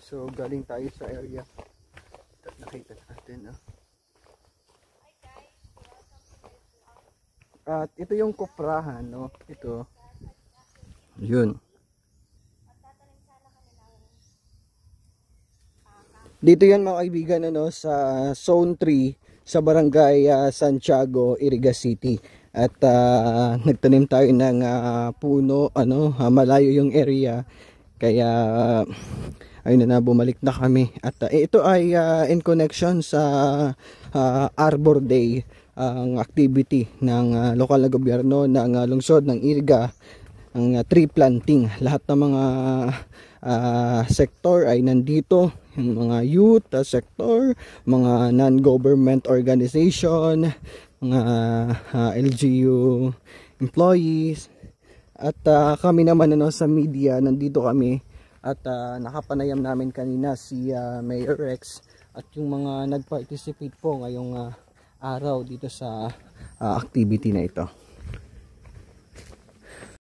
So galing tayo sa area. Nakita natin. At ito yung kuprahan, no? Ito. Yun. Dito yan mga kaibigan, ano, sa Zone 3 sa Barangay Santiago, Iriga City. At nagtanim tayo ng puno, ano, malayo yung area. Kaya ayun na, bumalik na kami. At ito ay in connection sa Arbor Day, ang activity ng lokal na gobyerno ng lungsod ng Iriga, ang tree planting. Lahat ng mga sektor ay nandito, yung mga youth sector, mga non-government organization, mga LGU employees, at kami naman, ano, sa media, nandito kami. At nakapanayam namin kanina si Mayor Rex at yung mga nag-participate po ngayong araw dito sa activity na ito.